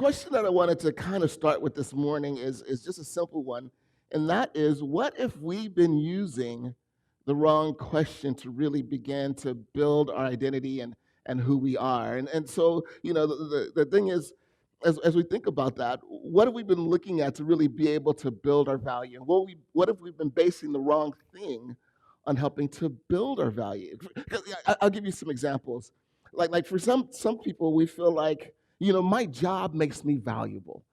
question that I wanted to kind of start with this morning is just a simple one, and that is, what if we've been using the wrong question to really begin to build our identity and who we are? And so, the thing is, as we think about that, what have we been looking at to really be able to build our value? And what if we've been basing the wrong thing on helping to build our value? 'Cause I'll give you some examples. Like for some people, we feel like, my job makes me valuable.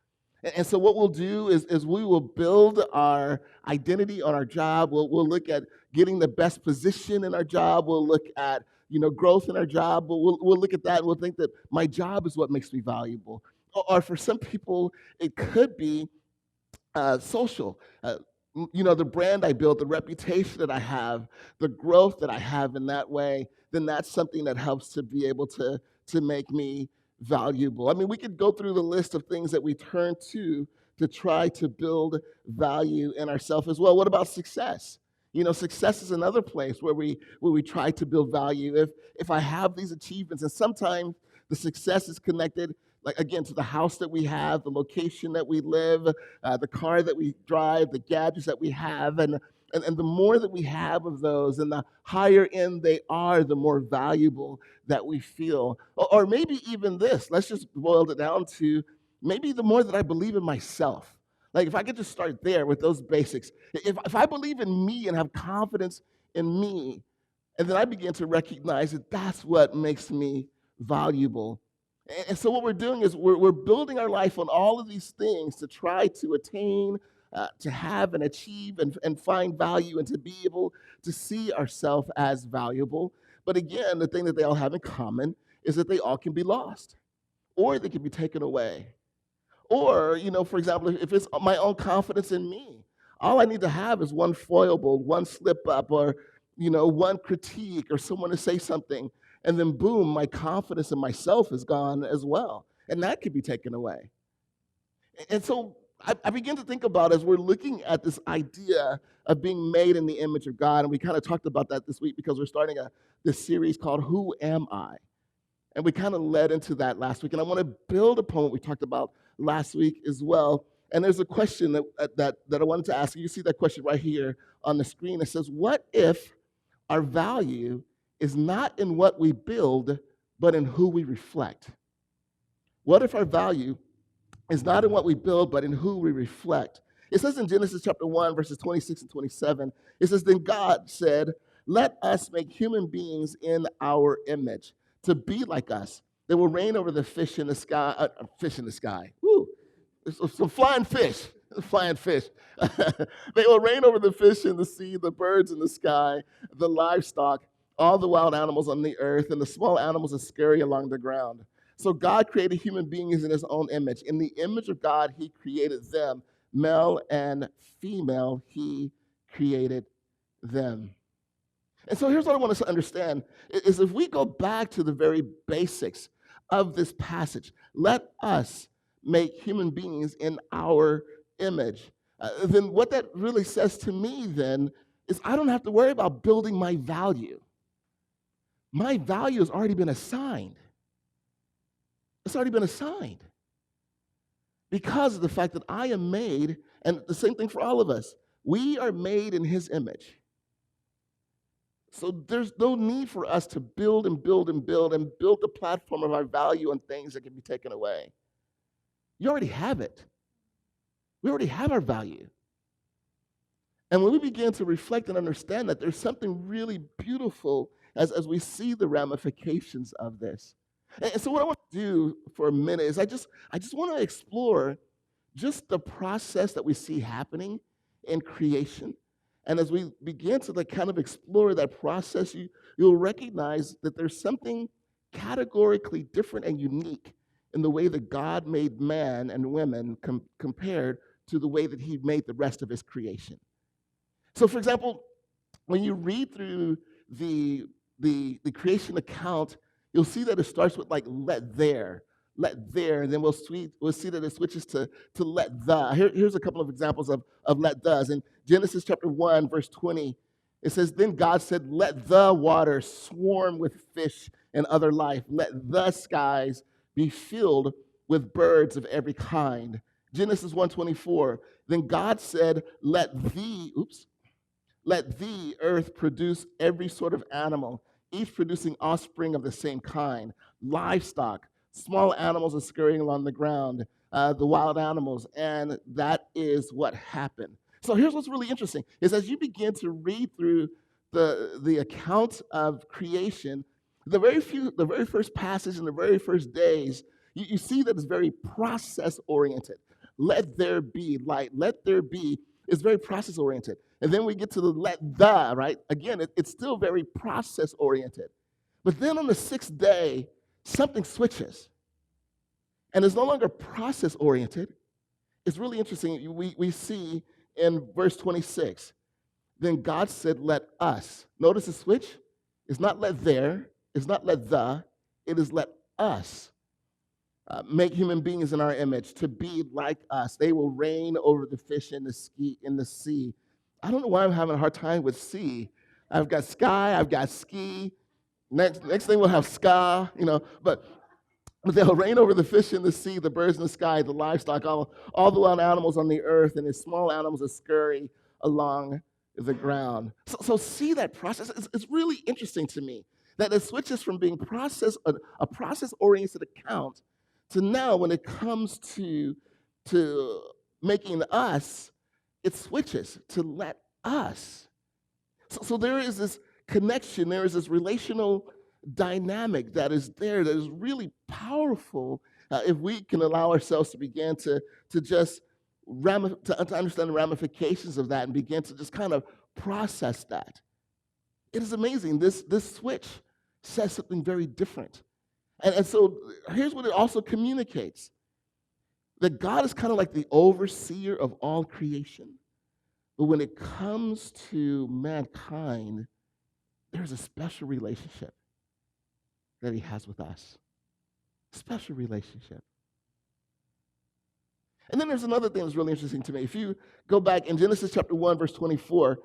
And so what we'll do is we will build our identity on our job. We'll look at getting the best position in our job. We'll look at, growth in our job. We'll look at that and we'll think that my job is what makes me valuable. Or for some people, it could be social. The brand I built, the reputation that I have, the growth that I have in that way, then that's something that helps to be able to make me valuable. I mean, we could go through the list of things that we turn to try to build value in ourselves as well. What about success? Success is another place where we try to build value. If I have these achievements, and sometimes the success is connected, like, again, to the house that we have, the location that we live, the car that we drive, the gadgets that we have, and the more that we have of those, and the higher end they are, the more valuable that we feel. Or maybe even this. Let's just boil it down to, maybe the more that I believe in myself. Like, if I could just start there with those basics. If I believe in me and have confidence in me, and then I begin to recognize that that's what makes me valuable. And so what we're doing is we're building our life on all of these things to try to attain, to have and achieve and find value, and to be able to see ourselves as valuable. But again, the thing that they all have in common is that they all can be lost, or they can be taken away. Or, for example, if it's my own confidence in me, all I need to have is one foible, one slip up, or, one critique, or someone to say something. And then, boom, my confidence in myself is gone as well. And that could be taken away. And so I begin to think about, as we're looking at this idea of being made in the image of God, and we kind of talked about that this week because we're starting this series called Who Am I? And we kind of led into that last week. And I want to build upon what we talked about last week as well. And there's a question that I wanted to ask you. You see that question right here on the screen. It says, what if our value is not in what we build, but in who we reflect? What if our value is not in what we build, but in who we reflect? It says in Genesis chapter 1, verses 26 and 27, it says, then God said, let us make human beings in our image, to be like us. They will reign over the fish in the sky. Fish in the sky. Woo! Some flying fish. Flying fish. They will reign over the fish in the sea, the birds in the sky, the livestock, all the wild animals on the earth, and the small animals that scurry along the ground. So God created human beings in his own image. In the image of God, he created them. Male and female, he created them. And so here's what I want us to understand, is if we go back to the very basics of this passage, let us make human beings in our image, then what that really says to me then is I don't have to worry about building my value. My value has already been assigned. It's already been assigned because of the fact that I am made, and the same thing for all of us. We are made in his image. So there's no need for us to build and build and build and build the platform of our value on things that can be taken away. You already have it. We already have our value. And when we begin to reflect and understand that, there's something really beautiful as we see the ramifications of this. And so what I want to do for a minute is I just want to explore just the process that we see happening in creation. And as we begin to kind of explore that process, you'll recognize that there's something categorically different and unique in the way that God made man and women compared to the way that he made the rest of his creation. So, for example, when you read through the creation account, you'll see that it starts with let there, and then we'll see that it switches to let the. Here's a couple of examples of let the's. In Genesis chapter 1, verse 20, it says, then God said, let the water swarm with fish and other life. Let the skies be filled with birds of every kind. Genesis 1:24. Then God said, let the earth produce every sort of animal, each producing offspring of the same kind, livestock, small animals are scurrying along the ground, the wild animals, and that is what happened. So here's what's really interesting, is as you begin to read through the account of creation, the very first passage in the very first days, you see that it's very process oriented. Let there be light, let there be is very process oriented. And then we get to the right? Again, it's still very process oriented. But then on the sixth day, something switches. And it's no longer process oriented. It's really interesting. We see in verse 26, then God said, let us. Notice the switch? It's not let there, it's not let it is let us make human beings in our image to be like us. They will reign over the fish in the sea. I don't know why I'm having a hard time with sea. I've got sky, I've got ski. Next thing we'll have ska, but they'll reign over the fish in the sea, the birds in the sky, the livestock, all the wild animals on the earth, and the small animals that scurry along the ground. So see that process. It's really interesting to me that it switches from being a process-oriented account to now when it comes to making us, it switches to let us. So there is this connection, there is this relational dynamic that is there that is really powerful if we can allow ourselves to begin to just to understand the ramifications of that and begin to just kind of process that. It is amazing. This switch says something very different. And so here's what it also communicates. That God is kind of like the overseer of all creation. But when it comes to mankind, there's a special relationship that he has with us. Special relationship. And then there's another thing that's really interesting to me. If you go back in Genesis chapter 1, verse 24,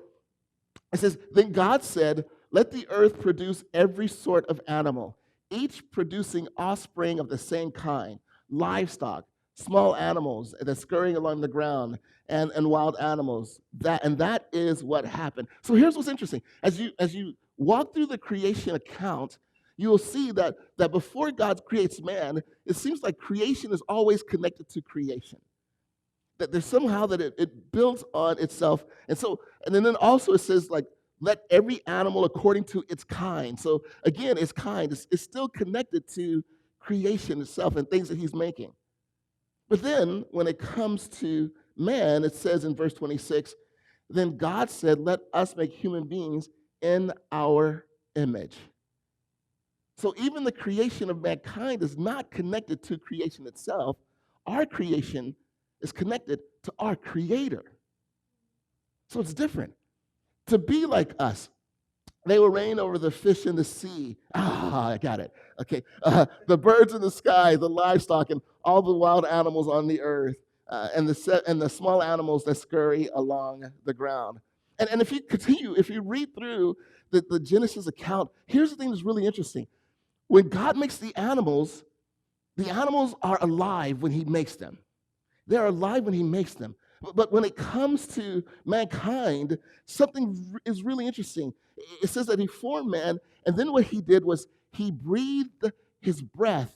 it says, then God said, let the earth produce every sort of animal, each producing offspring of the same kind, livestock, small animals that scurrying along the ground, and wild animals. That is what happened. So here's what's interesting. As you walk through the creation account, you will see that before God creates man, it seems like creation is always connected to creation. That there's somehow that it builds on itself. And then also it says, like, let every animal according to its kind. So again, its kind is still connected to creation itself and things that he's making. But then when it comes to man, it says in verse 26, then God said, let us make human beings in our image. So even the creation of mankind is not connected to creation itself. Our creation is connected to our Creator. So it's different. To be like us, they will reign over the fish in the sea. I got it. Okay. The birds in the sky, the livestock, and all the wild animals on the earth, and the small animals that scurry along the ground. And if you continue, if you read through the Genesis account, here's the thing that's really interesting. When God makes the animals are alive when he makes them. They're alive when he makes them. But when it comes to mankind, something is really interesting. It says that he formed man, and then what he did was he breathed his breath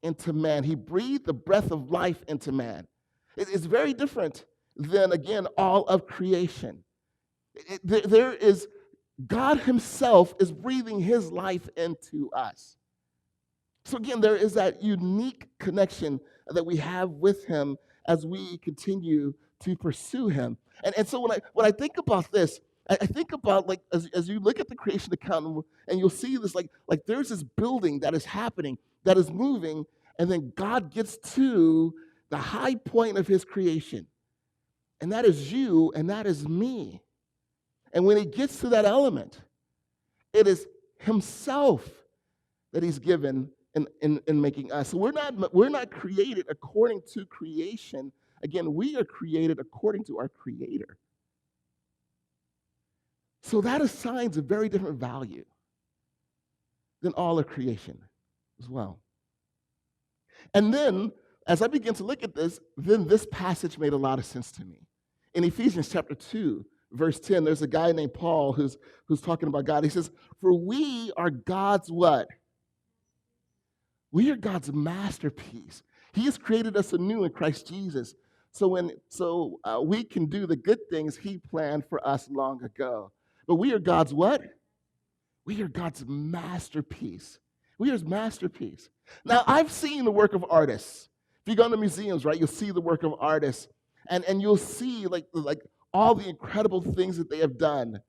into man. He breathed the breath of life into man. It's very different than, again, all of creation. There is God himself is breathing his life into us. So again, there is that unique connection that we have with him as we continue to pursue him. And so when I think about this, I think about, like, as you look at the creation account, and you'll see this, like there's this building that is happening, that is moving, and then God gets to the high point of his creation. And that is you, and that is me. And when he gets to that element, it is himself that he's given in making us. So we're not created according to creation. Again, we are created according to our Creator. So that assigns a very different value than all of creation as well. And then as I began to look at this, then this passage made a lot of sense to me. In Ephesians chapter 2, verse 10, there's a guy named Paul who's talking about God. He says, "For we are God's" what? We are God's masterpiece. He has created us anew in Christ Jesus. So we can do the good things he planned for us long ago. But we are God's what? We are God's masterpiece. We are his masterpiece. Now, I've seen the work of artists. If you go to museums, right, you'll see the work of artists. And you'll see like all the incredible things that they have done.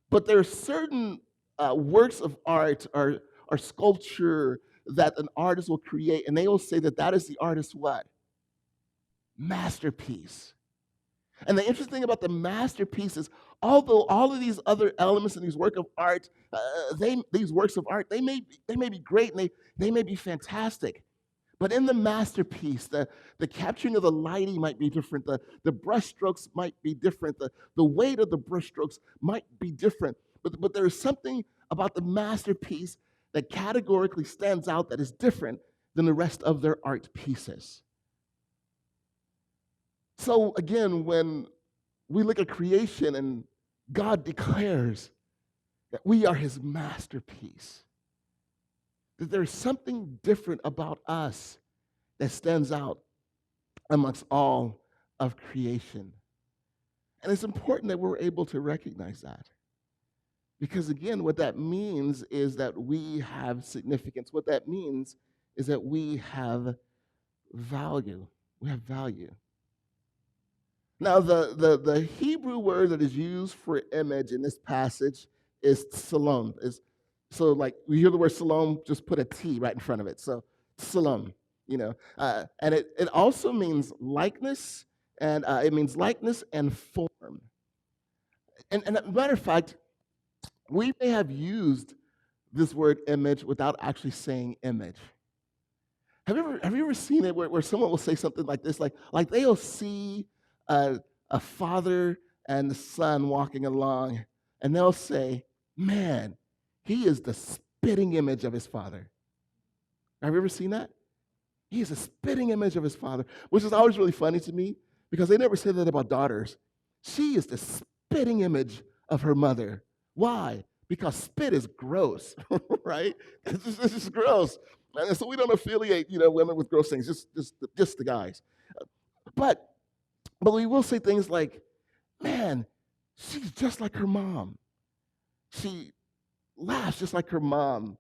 But there are certain works of art or sculpture that an artist will create, and they will say that that is the artist's what? Masterpiece. And the interesting thing about the masterpiece is, although all of these other elements in these works of art, these works of art, they may be great and they may be fantastic. But in the masterpiece, the capturing of the lighting might be different, the brush strokes might be different, the weight of the brush strokes might be different. But there is something about the masterpiece that categorically stands out that is different than the rest of their art pieces. So again, when we look at creation and God declares that we are his masterpiece, that there's something different about us that stands out amongst all of creation. And it's important that we're able to recognize that. Because again, what that means is that we have significance. What that means is that we have value. We have value. Now, the Hebrew word that is used for image in this passage is tselem. So like we hear the word tselem, just put a T right in front of it. So tselem, and it also means likeness, and it means likeness and form. And as a matter of fact, we may have used this word image without actually saying image. Have you ever seen it where someone will say something like this, like they'll see a father and the son walking along, and they'll say, "Man, he is the spitting image of his father." Have you ever seen that? He is a spitting image of his father, which is always really funny to me because they never say that about daughters. She is the spitting image of her mother. Why? Because spit is gross, right? It's just gross. And so we don't affiliate, women with gross things, just the guys. But we will say things like, "Man, she's just like her mom. She laughs just like her mom.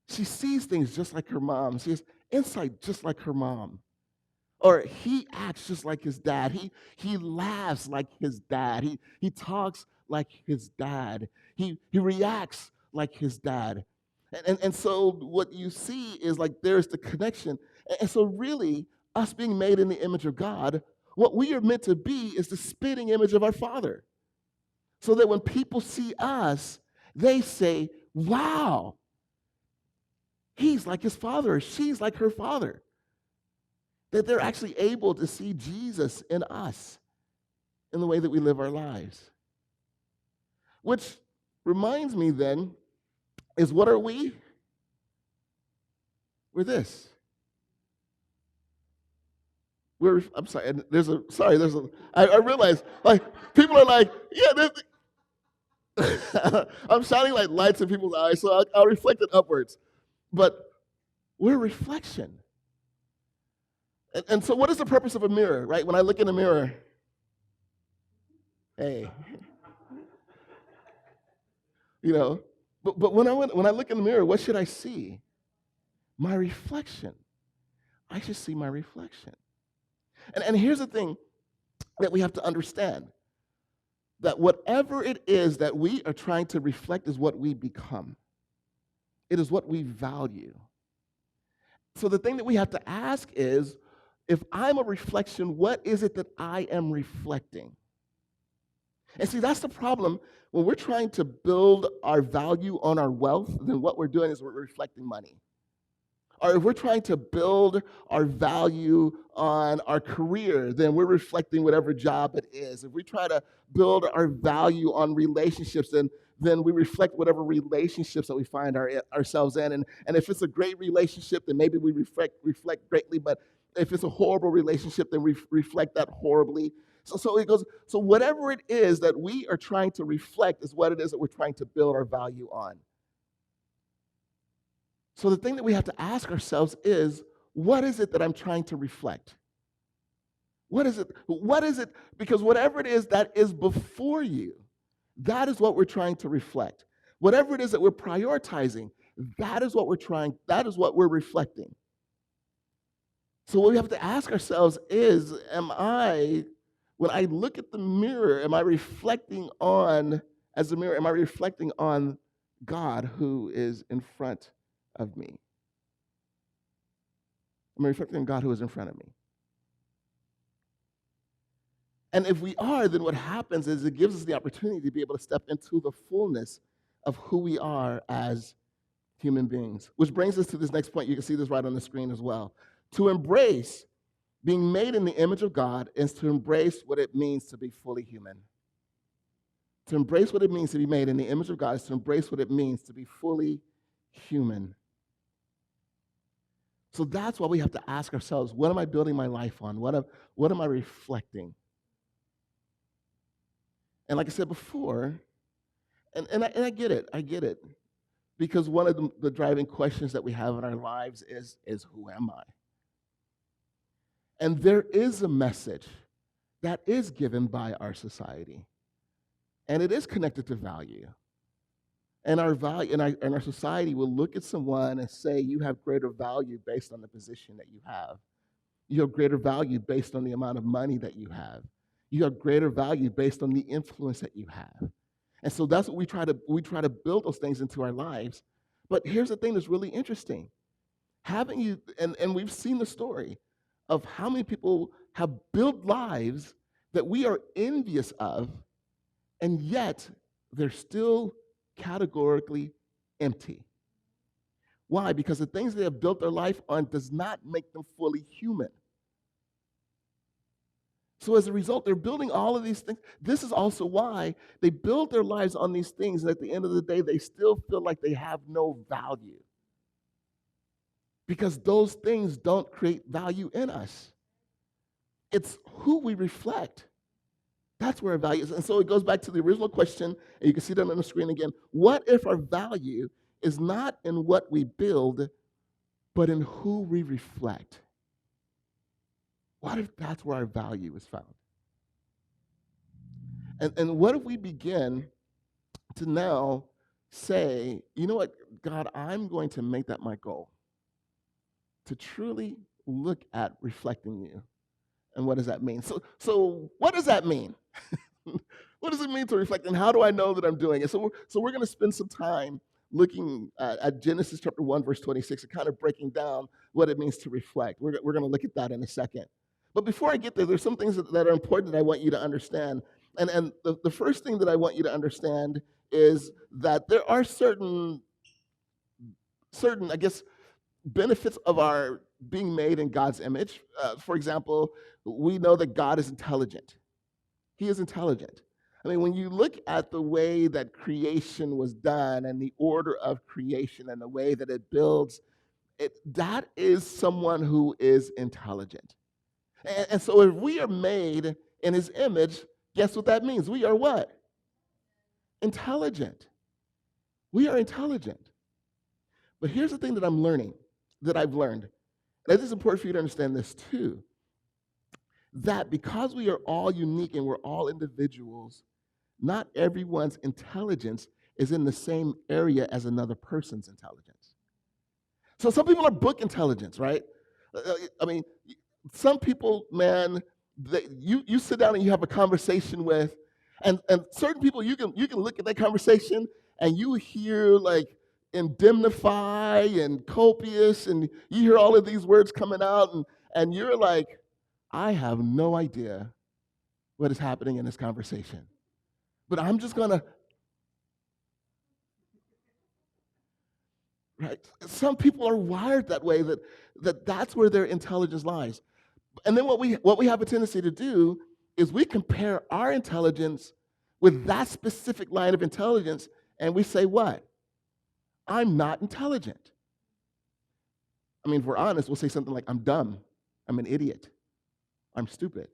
She sees things just like her mom. She has insight just like her mom." Or he acts just like his dad. He laughs like his dad. He talks like his dad. He reacts like his dad. And so what you see is like there's the connection. And so really, us being made in the image of God, what we are meant to be is the spitting image of our Father. So that when people see us, they say, "Wow, he's like his father, or she's like her father." That they're actually able to see Jesus in us, in the way that we live our lives. Which reminds me then, is what are we? We're this. I'm sorry, I realize, like, people are like, yeah, I'm shining like lights in people's eyes, so I'll reflect it upwards. But we're a reflection. And so what is the purpose of a mirror, right? When I look in a mirror, hey, but when I look in the mirror, what should I see? My reflection. I should see my reflection. And here's the thing that we have to understand, that whatever it is that we are trying to reflect is what we become. It is what we value. So the thing that we have to ask is, if I'm a reflection, what is it that I am reflecting? And see, that's the problem. When we're trying to build our value on our wealth, then what we're doing is we're reflecting money. Or if we're trying to build our value on our career, then we're reflecting whatever job it is. If we try to build our value on relationships, then we reflect whatever relationships that we find ourselves in. And if it's a great relationship, then maybe we reflect greatly. But If it's a horrible relationship, then we reflect that horribly. So it goes, so whatever it is that we are trying to reflect is what it is that we're trying to build our value on. So the thing that we have to ask ourselves is, what is it that I'm trying to reflect? What is it? What is it? Because whatever it is that is before you, that is what we're trying to reflect. Whatever it is that we're prioritizing, that is what that is what we're reflecting. So what we have to ask ourselves is, when I look at the mirror, am I reflecting on, as a mirror, am I reflecting on God who is in front of me? Am I reflecting on God who is in front of me? And if we are, then what happens is it gives us the opportunity to be able to step into the fullness of who we are as human beings. Which brings us to this next point. You can see this right on the screen as well. To embrace being made in the image of God is to embrace what it means to be fully human. To embrace what it means to be made in the image of God is to embrace what it means to be fully human. So that's why we have to ask ourselves, what am I building my life on? What am I reflecting? And like I said before, and I get it. Because one of the driving questions that we have in our lives is who am I? And there is a message that is given by our society. And it is connected to value. And our value and our society will look at someone and say, you have greater value based on the position that you have. You have greater value based on the amount of money that you have. You have greater value based on the influence that you have. And so that's what we try to build those things into our lives. But here's the thing that's really interesting. And we've seen the story of how many people have built lives that we are envious of, and yet they're still categorically empty. Why? Because the things they have built their life on does not make them fully human. So as a result, they're building all of these things. This is also why they build their lives on these things, and at the end of the day, they still feel like they have no value. Because those things don't create value in us. It's who we reflect. That's where our value is. And so it goes back to the original question, and you can see that on the screen again. What if our value is not in what we build, but in who we reflect? What if that's where our value is found? And what if we begin to now say, you know what, God, I'm going to make that my goal, to truly look at reflecting you. And what does that mean? So what does that mean? What does it mean to reflect, and how do I know that I'm doing it? So we're going to spend some time looking at Genesis chapter 1, verse 26, and kind of breaking down what it means to reflect. We're going to look at that in a second. But before I get there, there's some things that are important that I want you to understand. And the first thing that I want you to understand is that there are certain, I guess, benefits of our being made in God's image. For example, we know that God is intelligent. He is intelligent. I mean, when you look at the way that creation was done and the order of creation and the way that it builds, that is someone who is intelligent. And so if we are made in his image, guess what that means? We are what? Intelligent. We are intelligent. But here's the thing that I've learned. And it's important for you to understand this too. That because we are all unique and we're all individuals, not everyone's intelligence is in the same area as another person's intelligence. So some people are book intelligence, right? I mean, some people, man, you sit down and you have a conversation with, and certain people you can look at that conversation and you hear like indemnify and copious, and you hear all of these words coming out, and you're like, I have no idea what is happening in this conversation. But I'm just gonna, right? Some people are wired that way, that's where their intelligence lies. And then what we have a tendency to do is we compare our intelligence with that specific line of intelligence, and we say what? I'm not intelligent. I mean, if we're honest, we'll say something like, I'm dumb. I'm an idiot. I'm stupid.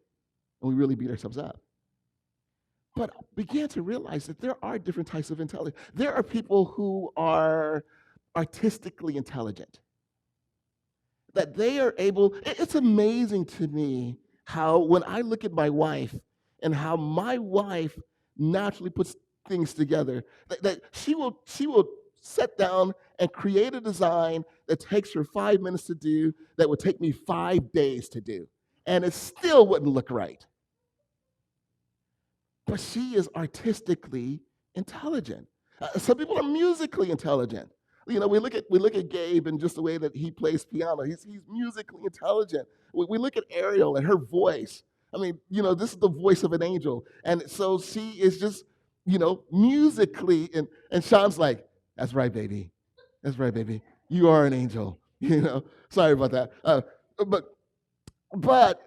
And we really beat ourselves up. But began to realize that there are different types of intelligence. There are people who are artistically intelligent, that they are able, it's amazing to me how when I look at my wife and how my wife naturally puts things together, that she will sit down and create a design that takes her 5 minutes to do, that would take me 5 days to do. And it still wouldn't look right. But she is artistically intelligent. Some people are musically intelligent. You know, we look at Gabe and just the way that he plays piano. He's musically intelligent. We look at Ariel and her voice. I mean, this is the voice of an angel, and so she is just, musically. And Sean's like, "That's right, baby. That's right, baby. You are an angel." Sorry about that. But but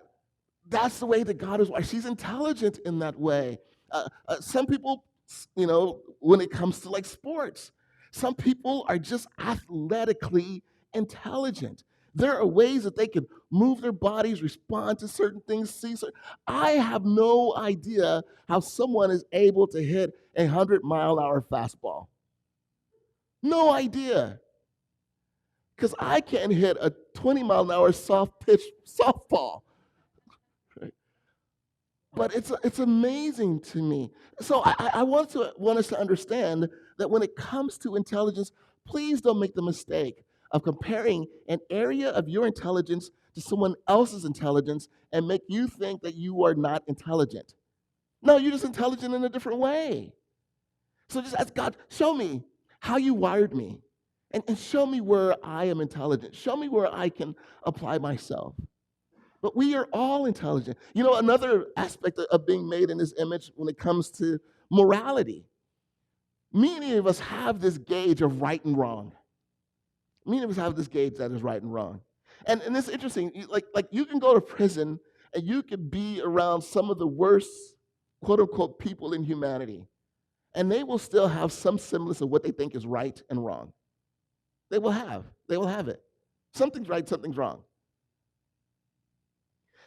that's the way that God is wired. She's intelligent in that way. Some people, when it comes to like sports, some people are just athletically intelligent. There are ways that they can move their bodies, respond to certain things, see certain. I have no idea how someone is able to hit 100-mile-an-hour fastball. No idea. Because I can't hit a 20-mile-an-hour soft pitch softball. But it's amazing to me. So I want us to understand that when it comes to intelligence, please don't make the mistake of comparing an area of your intelligence to someone else's intelligence and make you think that you are not intelligent. No, you're just intelligent in a different way. So just ask God, show me how you wired me, and show me where I am intelligent. Show me where I can apply myself. But we are all intelligent. Another aspect of being made in this image when it comes to morality. Many of us have this gauge of right and wrong. Many of us have this gauge that is right and wrong. And it's interesting, like you can go to prison and you can be around some of the worst, quote unquote, people in humanity. And they will still have some semblance of what they think is right and wrong. They will have it. Something's right, something's wrong.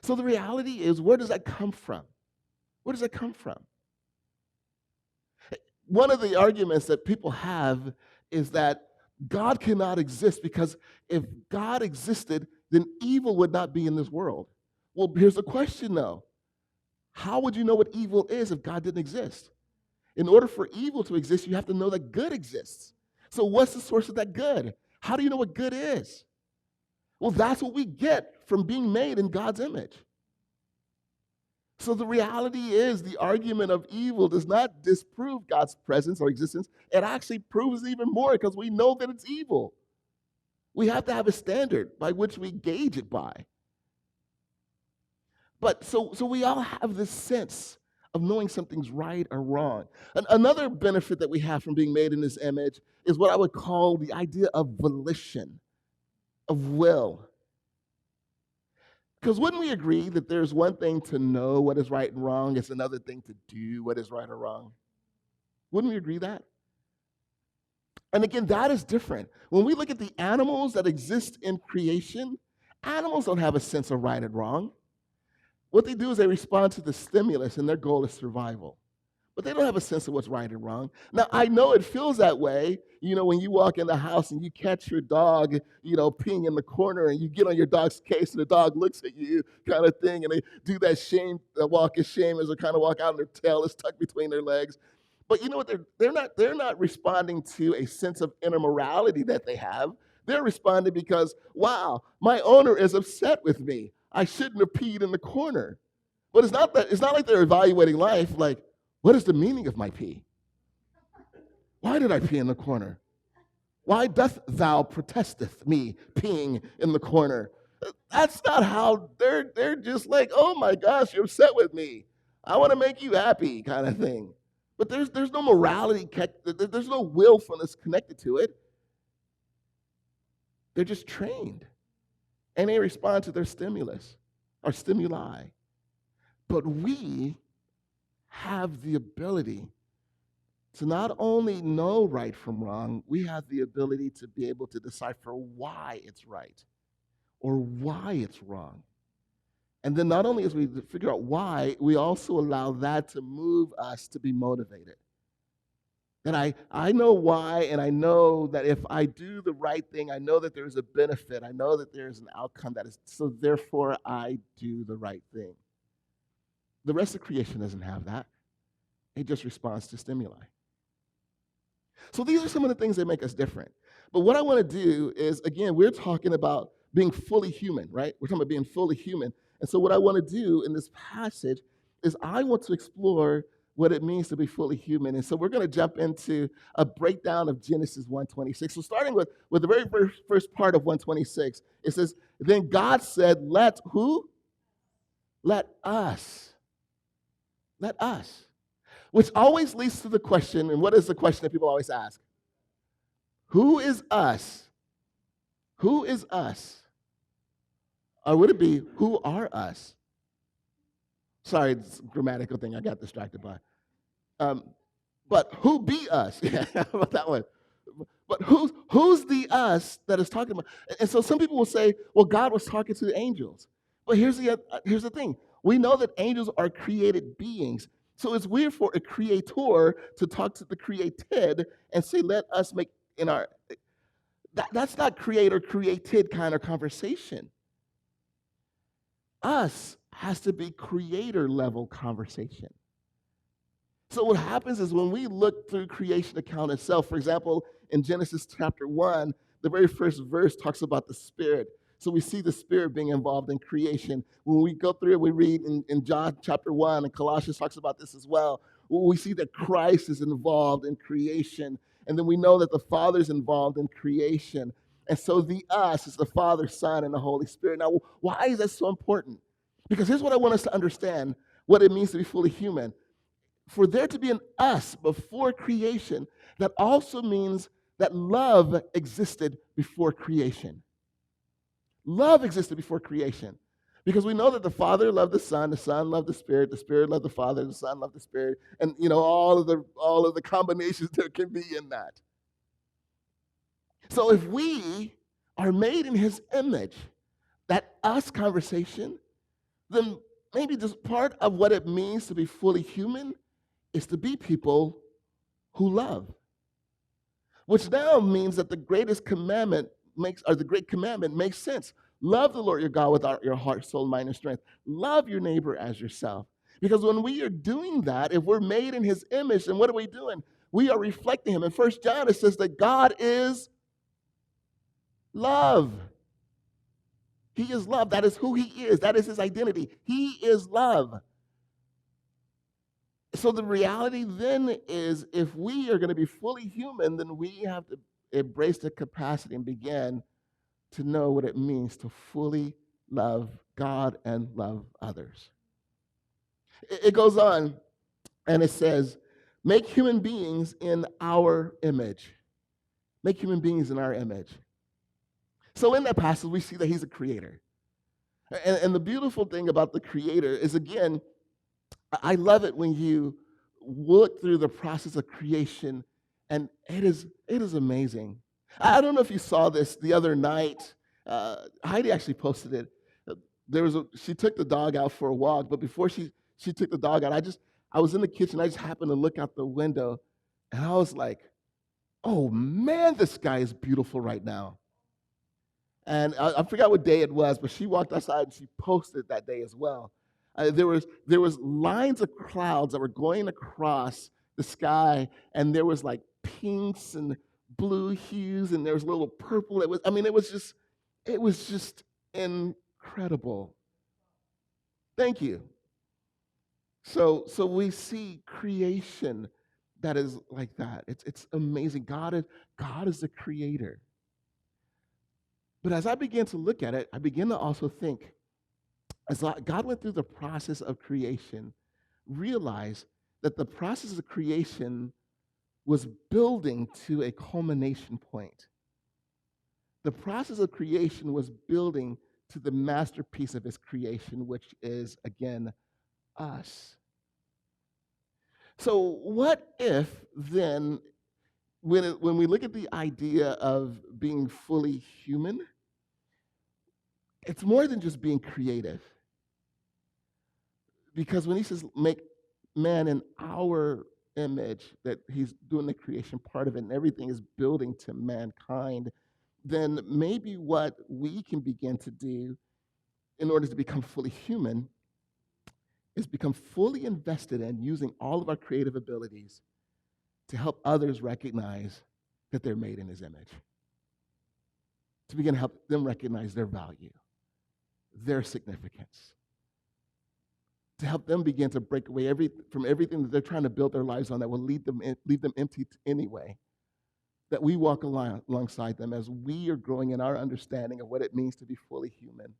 So the reality is, where does that come from? Where does that come from? One of the arguments that people have is that God cannot exist because if God existed, then evil would not be in this world. Well, here's the question though. How would you know what evil is if God didn't exist? In order for evil to exist, you have to know that good exists. So what's the source of that good? How do you know what good is? Well, that's what we get from being made in God's image. So the reality is the argument of evil does not disprove God's presence or existence. It actually proves even more because we know that it's evil. We have to have a standard by which we gauge it by. But so we all have this sense of knowing something's right or wrong. Another benefit that we have from being made in this image is what I would call the idea of volition, of will. Because wouldn't we agree that there's one thing to know what is right and wrong, it's another thing to do what is right or wrong? Wouldn't we agree that? And again, that is different. When we look at the animals that exist in creation, animals don't have a sense of right and wrong. What they do is they respond to the stimulus, and their goal is survival. But they don't have a sense of what's right and wrong. Now, I know it feels that way, when you walk in the house and you catch your dog, peeing in the corner, and you get on your dog's case and the dog looks at you kind of thing, and they do that walk of shame as they kind of walk out and their tail is tucked between their legs. But you know what? They're not responding to a sense of inner morality that they have. They're responding because, wow, my owner is upset with me. I shouldn't have peed in the corner. But it's not like they're evaluating life like, what is the meaning of my pee? Why did I pee in the corner? Why doth thou protesteth me peeing in the corner? That's not how they're just like, oh my gosh, you're upset with me. I want to make you happy kind of thing. But there's no morality, there's no willfulness connected to it. They're just trained. And they respond to their stimulus or stimuli. But we have the ability to not only know right from wrong, we have the ability to be able to decipher why it's right or why it's wrong. And then not only as we figure out why, we also allow that to move us to be motivated. That I know why, and I know that if I do the right thing, I know that there's a benefit. I know that there's an outcome that is, so therefore I do the right thing. The rest of creation doesn't have that. It just responds to stimuli. So these are some of the things that make us different. But what I want to do is, again, we're talking about being fully human, right? We're talking about being fully human. And so what I want to do in this passage is I want to explore what it means to be fully human. And so we're going to jump into a breakdown of Genesis 1:26. So starting with the very first part of 1:26, it says, then God said, let who? Let us. Let us. Which always leads to the question, and what is the question that people always ask? Who is us? Who is us? Or would it be, who are us? Sorry, it's a grammatical thing I got distracted by. But who be us? Yeah, how about that one? But who's the us that is talking about? And so some people will say, well, God was talking to the angels. But here's the thing. We know that angels are created beings. So it's weird for a creator to talk to the created and say, let us make in our that's not creator created kind of conversation. Us has to be creator level conversation. So what happens is when we look through creation account itself, for example, in Genesis chapter 1, the very first verse talks about the Spirit. So we see the Spirit being involved in creation. When we go through it, we read in John chapter 1, and Colossians talks about this as well. We see that Christ is involved in creation. And then we know that the Father is involved in creation. And so the us is the Father, Son, and the Holy Spirit. Now, why is that so important? Because here's what I want us to understand, what it means to be fully human. For there to be an us before creation, that also means that love existed before creation. Love existed before creation. Because we know that the Father loved the Son loved the Spirit loved the Father, the Son loved the Spirit, and all of the combinations there can be in that. So if we are made in his image, that us conversation, then maybe just part of what it means to be fully human is to be people who love. Which now means that the great commandment makes sense. Love the Lord your God with your heart, soul, mind, and strength. Love your neighbor as yourself. Because when we are doing that, if we're made in his image, then what are we doing? We are reflecting him. In 1 John, it says that God is love. He is love. That is who he is. That is his identity. He is love. So the reality then is, if we are going to be fully human, then we have to embrace the capacity and begin to know what it means to fully love God and love others. It goes on and it says, make human beings in our image. Make human beings in our image. So in that passage, we see that he's a creator. And the beautiful thing about the creator is, again, I love it when you look through the process of creation, and it is amazing. I don't know if you saw this the other night. Heidi actually posted it. She took the dog out for a walk, but before she took the dog out, I was in the kitchen. I just happened to look out the window, and I was like, "Oh man, this sky is beautiful right now." And I forgot what day it was, but she walked outside and she posted that day as well. There was lines of clouds that were going across the sky, and there was like pinks and blue hues, and there was a little purple. It was just incredible. Thank you. So we see creation that is like that. It's amazing. God is the creator. But as I began to look at it, I began to also think, as God went through the process of creation, realize that the process of creation was building to a culmination point. The process of creation was building to the masterpiece of his creation, which is, again, us. So what if then, when we look at the idea of being fully human, it's more than just being creative. Because when he says make man in our image, that he's doing the creation part of it and everything is building to mankind, then maybe what we can begin to do in order to become fully human is become fully invested in using all of our creative abilities to help others recognize that they're made in his image, to begin to help them recognize their value, their significance, to help them begin to break away from everything that they're trying to build their lives on that will leave them empty anyway, that we walk alongside them as we are growing in our understanding of what it means to be fully human.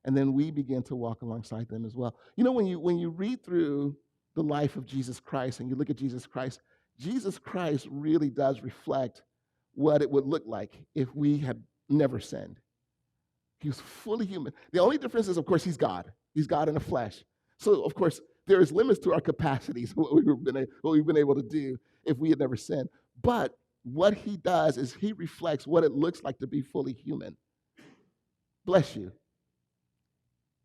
And then we begin to walk alongside them as well. You know, when you read through the life of Jesus Christ and you look at Jesus Christ really does reflect what it would look like if we had never sinned. He was fully human. The only difference is, of course, he's God. He's God in the flesh. So, of course, there is limits to our capacities, what we've been able to do if we had never sinned. But what he does is he reflects what it looks like to be fully human. Bless you.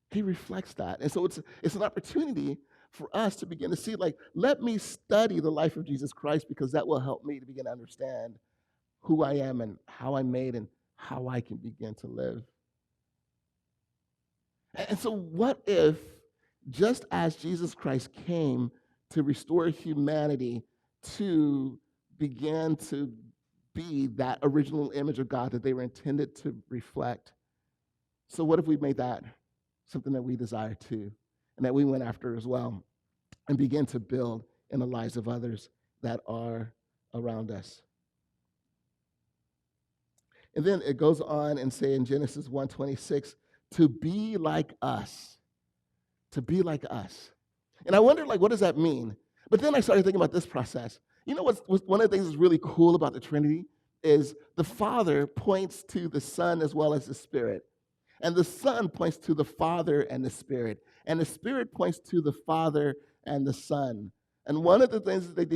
He reflects that. And so it's an opportunity for us to begin to see, like, let me study the life of Jesus Christ, because that will help me to begin to understand who I am and how I'm made and how I can begin to live. And so what if, just as Jesus Christ came to restore humanity to begin to be that original image of God that they were intended to reflect, so what if we made that something that we desire to, and that we went after as well, and begin to build in the lives of others that are around us? And then it goes on and say in Genesis 1:26, to be like us. To be like us. And I wondered, like, what does that mean? But then I started thinking about this process. You know what's one of the things that's really cool about the Trinity is the Father points to the Son as well as the Spirit. And the Son points to the Father and the Spirit. And the Spirit points to the Father and the Son. And one of the things that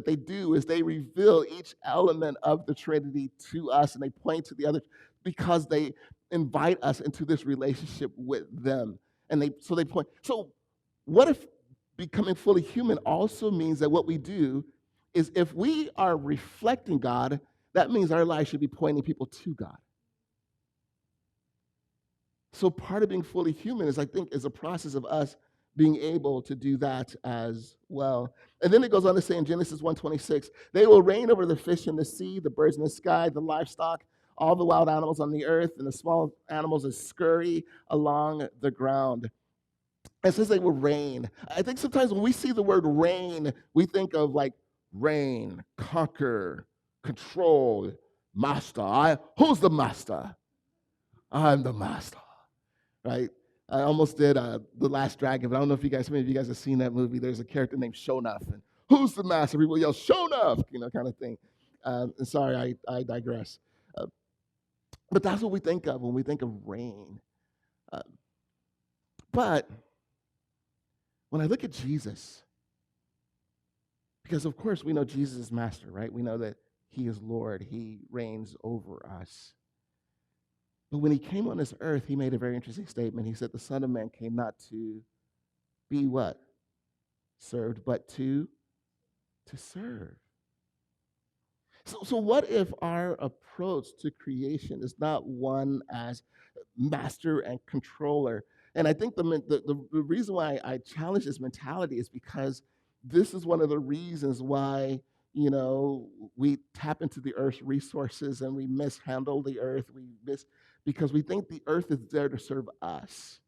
they do is they reveal each element of the Trinity to us, and they point to the other because they invite us into this relationship with them. And they point. So what if becoming fully human also means that what we do is, if we are reflecting God, that means our lives should be pointing people to God. So part of being fully human is, I think, is a process of us being able to do that as well. And then it goes on to say in Genesis 1:26, they will reign over the fish in the sea, the birds in the sky, the livestock, all the wild animals on the earth, and the small animals that scurry along the ground. It says they will reign. I think sometimes when we see the word reign, we think of like reign, conquer, control, master. Who's the master? I'm the master, right? I almost did The Last Dragon, but I don't know if how many of you guys have seen that movie. There's a character named Shonuff, and who's the master? People yell, Shonuff, kind of thing. And sorry, I digress. But that's what we think of when we think of reign. But when I look at Jesus, because of course we know Jesus is master, right? We know that he is Lord. He reigns over us. But when he came on this earth, he made a very interesting statement. He said, the Son of Man came not to be what? Served, but to serve. So what if our approach to creation is not one as master and controller? And I think the reason why I challenge this mentality is because this is one of the reasons why, we tap into the earth's resources and we mishandle the earth. Because we think the earth is there to serve us.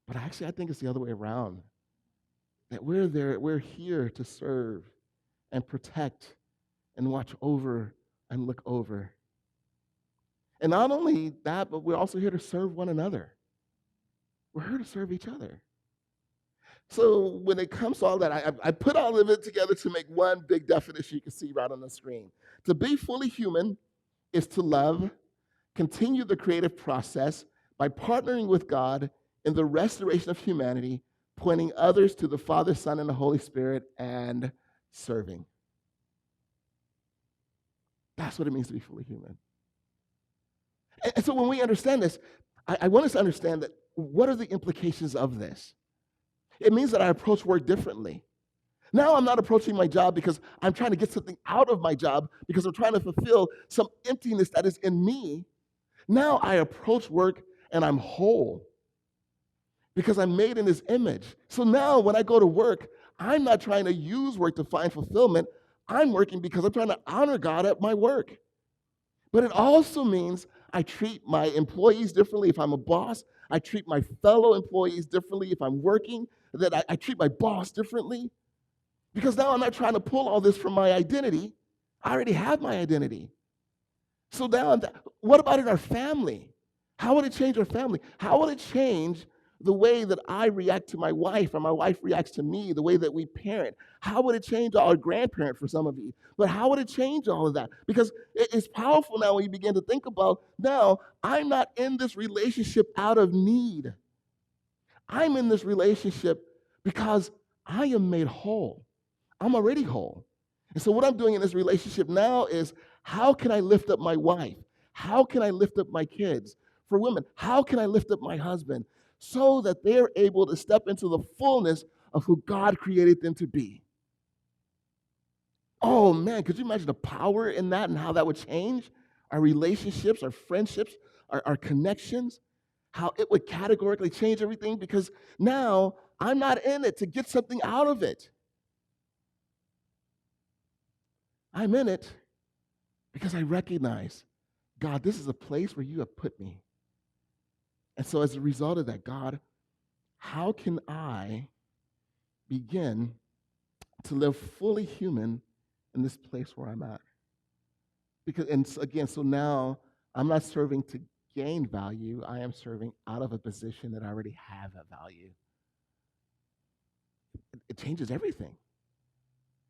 But actually, I think it's the other way around. That we're here to serve and protect and watch over and look over. And not only that, but we're also here to serve one another. We're here to serve each other. So when it comes to all that, I put all of it together to make one big definition you can see right on the screen. To be fully human is to love, continue the creative process by partnering with God in the restoration of humanity, pointing others to the Father, Son, and the Holy Spirit, and serving. That's what it means to be fully human. And so when we understand this, I want us to understand that what are the implications of this? It means that I approach work differently. Now I'm not approaching my job because I'm trying to get something out of my job, because I'm trying to fulfill some emptiness that is in me. Now I approach work and I'm whole because I'm made in His image. So now when I go to work, I'm not trying to use work to find fulfillment. I'm working because I'm trying to honor God at my work. But it also means I treat my employees differently if I'm a boss. I treat my fellow employees differently if I'm working. That I treat my boss differently. Because now I'm not trying to pull all this from my identity. I already have my identity. So now, what about in our family? How would it change our family? How would it change the way that I react to my wife or my wife reacts to me, the way that we parent? How would it change our grandparent for some of you? But how would it change all of that? Because it's powerful now when you begin to think about, now, I'm not in this relationship out of need. I'm in this relationship because I am made whole. I'm already whole. And so what I'm doing in this relationship now is, how can I lift up my wife? How can I lift up my kids? For women, how can I lift up my husband so that they're able to step into the fullness of who God created them to be? Oh man, could you imagine the power in that and how that would change our relationships, our friendships, our connections? How it would categorically change everything, because now I'm not in it to get something out of it. I'm in it because I recognize, God, this is a place where you have put me. And so as a result of that, God, how can I begin to live fully human in this place where I'm at? Because, and so again, so now I'm not serving to gain value. I am serving out of a position that I already have a value. It changes everything.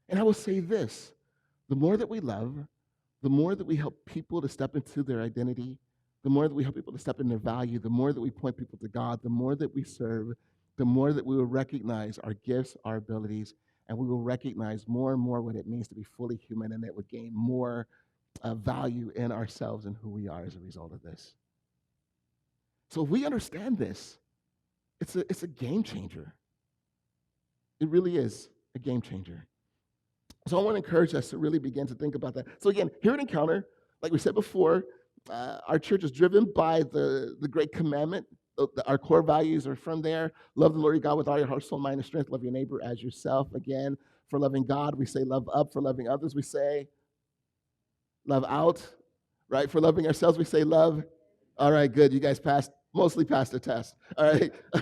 And I will say this, the more that we love, the more that we help people to step into their identity, the more that we help people to step in their value, the more that we point people to God, the more that we serve, the more that we will recognize our gifts, our abilities, and we will recognize more and more what it means to be fully human, and it would gain more value in ourselves and who we are as a result of this. So if we understand this, it's a game changer. It really is a game changer. So I want to encourage us to really begin to think about that. So again, here at Encounter, like we said before, our church is driven by the Great Commandment. Our core values are from there. Love the Lord your God with all your heart, soul, mind, and strength. Love your neighbor as yourself. Again, for loving God, we say love up. For loving others, we say love out. Right? For loving ourselves, we say love. All right, good. You guys mostly passed the test. All right. All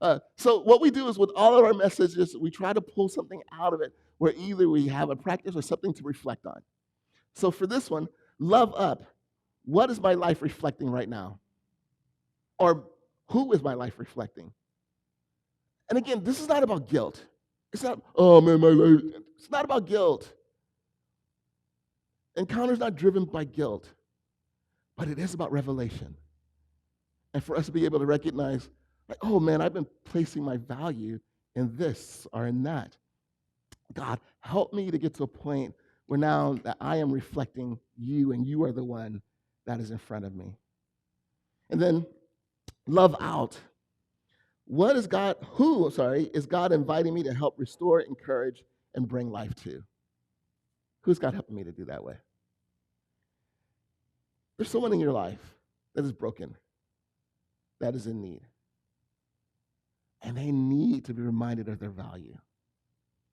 right. So what we do is, with all of our messages, we try to pull something out of it where either we have a practice or something to reflect on. So for this one, love up. What is my life reflecting right now? Or who is my life reflecting? And again, this is not about guilt. It's not, oh man, my life. It's not about guilt. Encounter is not driven by guilt, but it is about revelation. And for us to be able to recognize, like, oh man, I've been placing my value in this or in that. God, help me to get to a point where now that I am reflecting you and you are the one that is in front of me. And then love out. Is God inviting me to help restore, encourage, and bring life to? Who's God helping me to do that way? There's someone in your life that is broken, that is in need. And they need to be reminded of their value.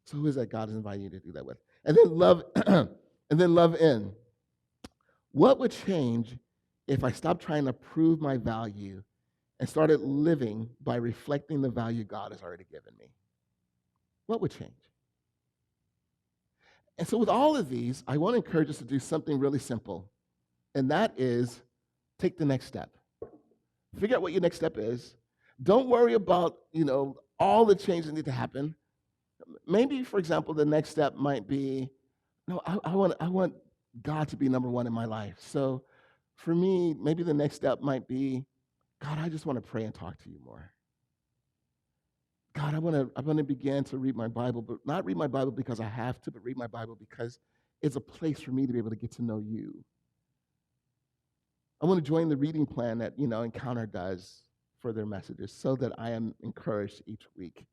So who is that God is inviting you to do that with? And then love, and then love in. What would change if I stopped trying to prove my value and started living by reflecting the value God has already given me? What would change? And so with all of these, I want to encourage us to do something really simple, and that is take the next step. Figure out what your next step is. Don't worry about, all the changes that need to happen. Maybe, for example, the next step might be, no, I want God to be number one in my life. So for me, maybe the next step might be, God, I just want to pray and talk to you more. God, I want to begin to read my Bible, but not read my Bible because I have to, but read my Bible because it's a place for me to be able to get to know you. I want to join the reading plan that, Encounter does for their messages so that I am encouraged each week.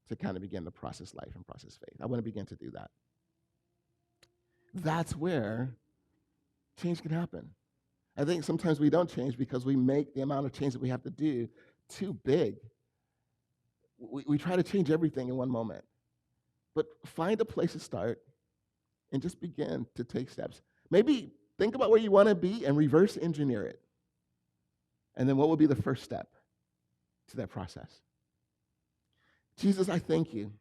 to kind of begin to process life and process faith. I want to begin to do that. That's where change can happen. I think sometimes we don't change because we make the amount of change that we have to do too big. We try to change everything in one moment. But find a place to start and just begin to take steps. Maybe think about where you want to be and reverse engineer it. And then what will be the first step to that process? Jesus, I thank you